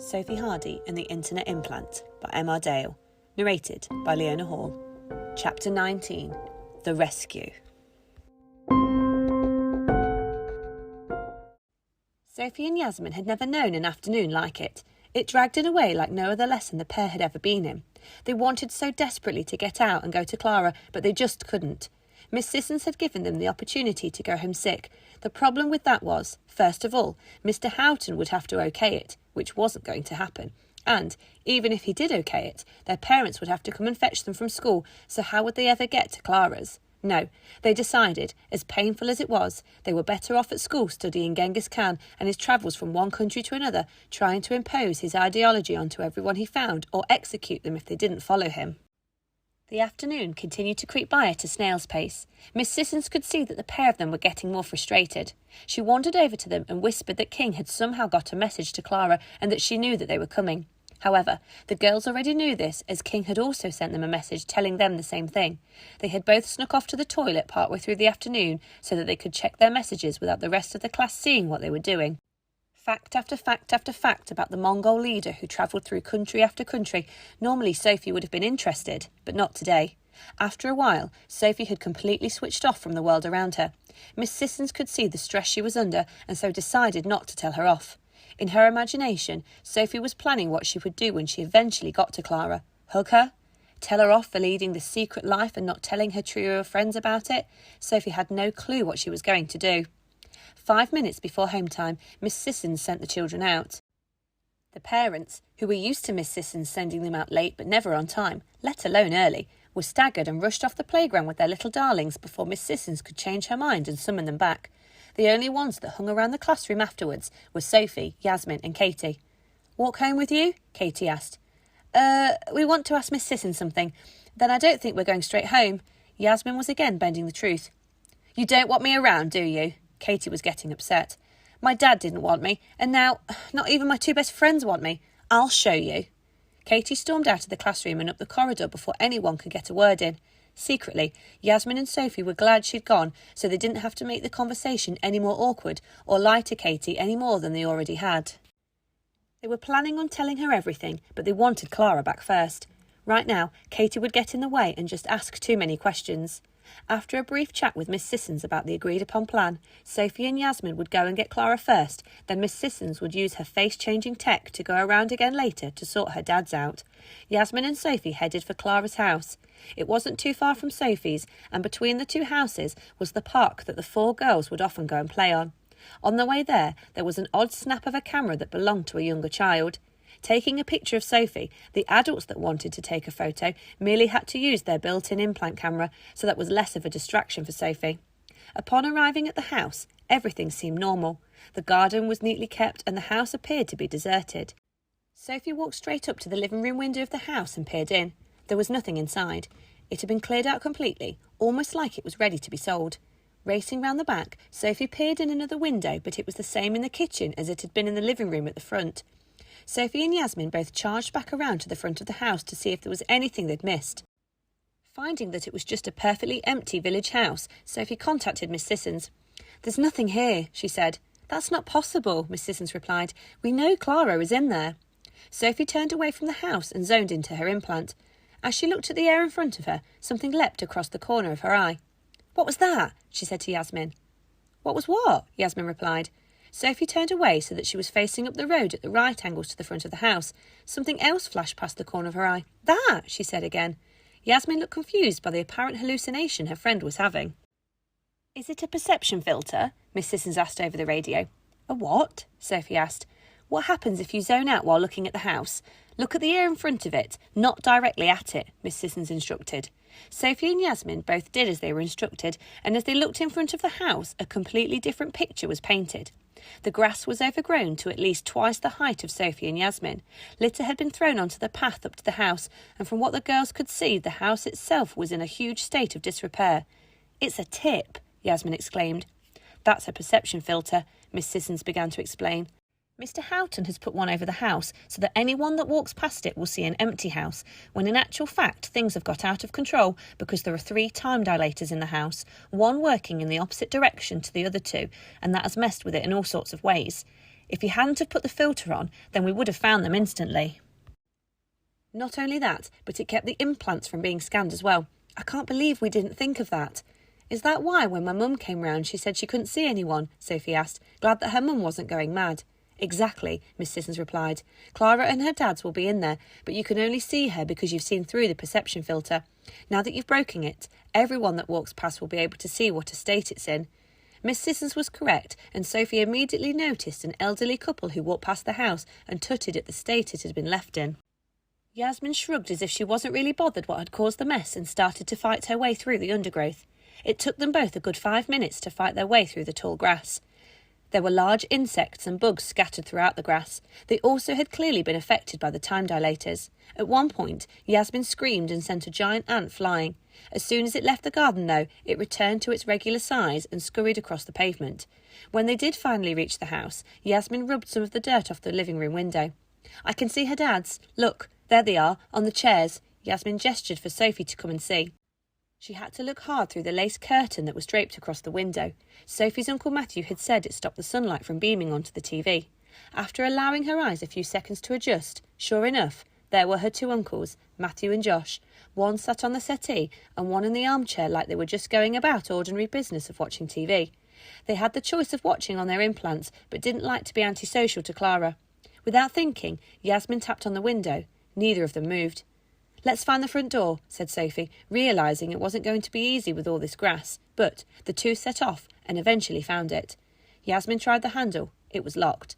Sophie Hardy and the Internet Implant by M.R. Dale. Narrated by Leona Hall. Chapter 19. The Rescue. Sophie and Yasmin had never known an afternoon like it. It dragged in a way like no other lesson the pair had ever been in. They wanted so desperately to get out and go to Clara, but they just couldn't. Miss Sissons had given them the opportunity to go home sick. The problem with that was, first of all, Mr. Houghton would have to okay it, which wasn't going to happen. And, even if he did okay it, their parents would have to come and fetch them from school, so how would they ever get to Clara's? No, they decided, as painful as it was, they were better off at school studying Genghis Khan and his travels from one country to another, trying to impose his ideology onto everyone he found or execute them if they didn't follow him. The afternoon continued to creep by at a snail's pace. Miss Sissons could see that the pair of them were getting more frustrated. She wandered over to them and whispered that King had somehow got a message to Clara and that she knew that they were coming. However, the girls already knew this, as King had also sent them a message telling them the same thing. They had both snuck off to the toilet partway through the afternoon so that they could check their messages without the rest of the class seeing what they were doing. Fact after fact after fact about the Mongol leader who travelled through country after country. Normally Sophie would have been interested, but not today. After a while, Sophie had completely switched off from the world around her. Miss Sissons could see the stress she was under and so decided not to tell her off. In her imagination, Sophie was planning what she would do when she eventually got to Clara. Hug her? Tell her off for leading this secret life and not telling her trio of friends about it? Sophie had no clue what she was going to do. 5 minutes before home time, Miss Sissons sent the children out. The parents, who were used to Miss Sissons sending them out late but never on time, let alone early, were staggered and rushed off the playground with their little darlings before Miss Sissons could change her mind and summon them back. The only ones that hung around the classroom afterwards were Sophie, Yasmin and Katie. "Walk home with you?" Katie asked. We want to ask Miss Sissons something. Then I don't think we're going straight home." Yasmin was again bending the truth. "You don't want me around, do you?" Katie was getting upset. "My dad didn't want me, and now not even my two best friends want me. I'll show you." Katie stormed out of the classroom and up the corridor before anyone could get a word in. Secretly, Yasmin and Sophie were glad she'd gone, so they didn't have to make the conversation any more awkward or lie to Katie any more than they already had. They were planning on telling her everything, but they wanted Clara back first. Right now, Katie would get in the way and just ask too many questions. After a brief chat with Miss Sissons about the agreed-upon plan, Sophie and Yasmin would go and get Clara first, then Miss Sissons would use her face-changing tech to go around again later to sort her dads out. Yasmin and Sophie headed for Clara's house. It wasn't too far from Sophie's, and between the two houses was the park that the four girls would often go and play on. On the way there was an odd snap of a camera that belonged to a younger child. Taking a picture of Sophie, the adults that wanted to take a photo merely had to use their built-in implant camera, so that was less of a distraction for Sophie. Upon arriving at the house, everything seemed normal. The garden was neatly kept and the house appeared to be deserted. Sophie walked straight up to the living room window of the house and peered in. There was nothing inside. It had been cleared out completely, almost like it was ready to be sold. Racing round the back, Sophie peered in another window, but it was the same in the kitchen as it had been in the living room at the front. Sophie and Yasmin both charged back around to the front of the house to see if there was anything they'd missed. Finding that it was just a perfectly empty village house, Sophie contacted Miss Sissons. "There's nothing here," she said. "That's not possible," Miss Sissons replied. "We know Clara is in there." Sophie turned away from the house and zoned into her implant. As she looked at the air in front of her, something leapt across the corner of her eye. "What was that?" she said to Yasmin. "What was what?" Yasmin replied. Sophie turned away so that she was facing up the road at the right angles to the front of the house. Something else flashed past the corner of her eye. "That!" she said again. Yasmin looked confused by the apparent hallucination her friend was having. "Is it a perception filter?" Miss Sissons asked over the radio. "A what?" Sophie asked. "What happens if you zone out while looking at the house? Look at the air in front of it, not directly at it," Miss Sissons instructed. Sophie and Yasmin both did as they were instructed, and as they looked in front of the house, a completely different picture was painted. The grass was overgrown to at least twice the height of Sophie and Yasmin. Litter had been thrown onto the path up to the house, and from what the girls could see, the house itself was in a huge state of disrepair. "It's a tip," Yasmin exclaimed. "That's a perception filter," Miss Sissons began to explain. "Mr. Houghton has put one over the house so that anyone that walks past it will see an empty house, when in actual fact things have got out of control because there are 3 time dilators in the house, one working in the opposite direction to the other 2, and that has messed with it in all sorts of ways. If he hadn't have put the filter on, then we would have found them instantly. Not only that, but it kept the implants from being scanned as well. I can't believe we didn't think of that. Is that why when my mum came round she said she couldn't see anyone? Sophie asked, glad that her mum wasn't going mad. Exactly, Miss Sissons replied. Clara and her dad's will be in there, but you can only see her because you've seen through the perception filter. Now that you've broken it, everyone that walks past will be able to see what estate it's in. Miss Sissons was correct, and Sophie immediately noticed an elderly couple who walked past the house and tutted at the state it had been left in. Yasmin shrugged as if she wasn't really bothered what had caused the mess and started to fight her way through the undergrowth. It took them both a good 5 minutes to fight their way through the tall grass. There were large insects and bugs scattered throughout the grass. They also had clearly been affected by the time dilators. At one point, Yasmin screamed and sent a giant ant flying. As soon as it left the garden, though, it returned to its regular size and scurried across the pavement. When they did finally reach the house, Yasmin rubbed some of the dirt off the living room window. I can see her dad's. Look, there they are, on the chairs. Yasmin gestured for Sophie to come and see. She had to look hard through the lace curtain that was draped across the window. Sophie's Uncle Matthew had said it stopped the sunlight from beaming onto the TV. After allowing her eyes a few seconds to adjust, sure enough, there were her two uncles, Matthew and Josh. One sat on the settee and one in the armchair like they were just going about ordinary business of watching TV. They had the choice of watching on their implants, but didn't like to be antisocial to Clara. Without thinking, Yasmin tapped on the window. Neither of them moved. Let's find the front door, said Sophie, realising it wasn't going to be easy with all this grass. But the two set off and eventually found it. Yasmin tried the handle. It was locked.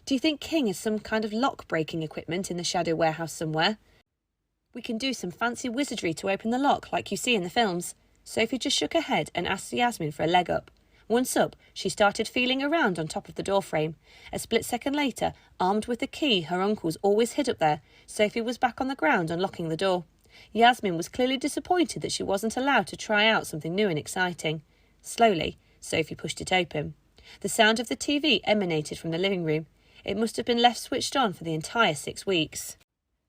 Do you think King has some kind of lock-breaking equipment in the shadow warehouse somewhere? We can do some fancy wizardry to open the lock like you see in the films. Sophie just shook her head and asked Yasmin for a leg up. Once up, she started feeling around on top of the door frame. A split second later, armed with the key her uncles always hid up there, Sophie was back on the ground unlocking the door. Yasmin was clearly disappointed that she wasn't allowed to try out something new and exciting. Slowly, Sophie pushed it open. The sound of the TV emanated from the living room. It must have been left switched on for the entire 6 weeks.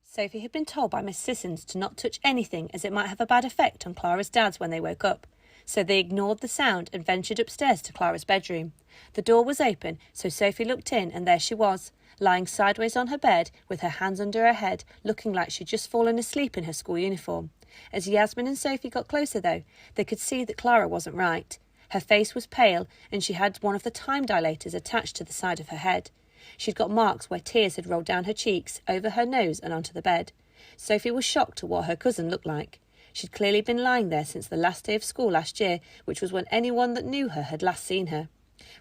Sophie had been told by Miss Sissons to not touch anything as it might have a bad effect on Clara's dads when they woke up. So they ignored the sound and ventured upstairs to Clara's bedroom. The door was open, so Sophie looked in, and there she was, lying sideways on her bed with her hands under her head, looking like she'd just fallen asleep in her school uniform. As Yasmin and Sophie got closer, though, they could see that Clara wasn't right. Her face was pale, and she had one of the time dilators attached to the side of her head. She'd got marks where tears had rolled down her cheeks, over her nose and onto the bed. Sophie was shocked at what her cousin looked like. She'd clearly been lying there since the last day of school last year, which was when anyone that knew her had last seen her.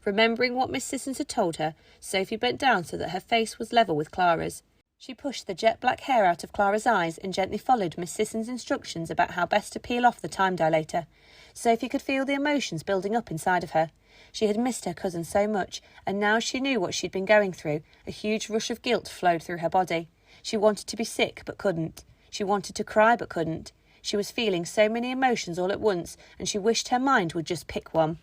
Remembering what Miss Sissons had told her, Sophie bent down so that her face was level with Clara's. She pushed the jet-black hair out of Clara's eyes and gently followed Miss Sissons' instructions about how best to peel off the time dilator. Sophie could feel the emotions building up inside of her. She had missed her cousin so much, and now she knew what she'd been going through. A huge rush of guilt flowed through her body. She wanted to be sick, but couldn't. She wanted to cry, but couldn't. She was feeling so many emotions all at once, and she wished her mind would just pick one.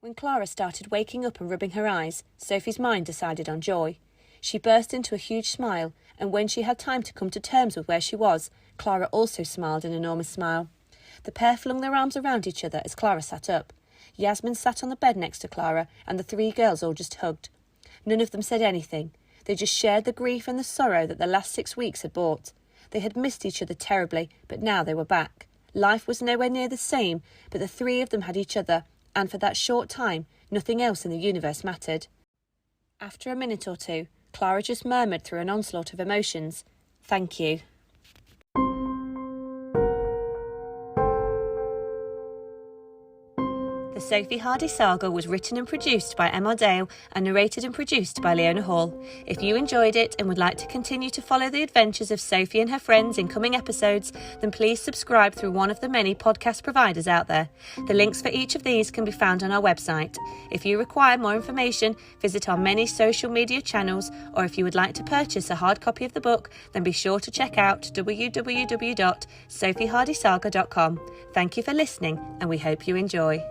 When Clara started waking up and rubbing her eyes, Sophie's mind decided on joy. She burst into a huge smile, and when she had time to come to terms with where she was, Clara also smiled an enormous smile. The pair flung their arms around each other as Clara sat up. Yasmin sat on the bed next to Clara, and the three girls all just hugged. None of them said anything. They just shared the grief and the sorrow that the last 6 weeks had brought. They had missed each other terribly, but now they were back. Life was nowhere near the same, but the three of them had each other, and for that short time, nothing else in the universe mattered. After a minute or two, Clara just murmured through an onslaught of emotions, "Thank you." The Sophie Hardy saga was written and produced by Emma Dale and narrated and produced by Leona Hall. If you enjoyed it and would like to continue to follow the adventures of Sophie and her friends in coming episodes, then please subscribe through one of the many podcast providers out there. The links for each of these can be found on our website. If you require more information, visit our many social media channels, or if you would like to purchase a hard copy of the book, then be sure to check out www.sophiehardysaga.com. Thank you for listening, and we hope you enjoy.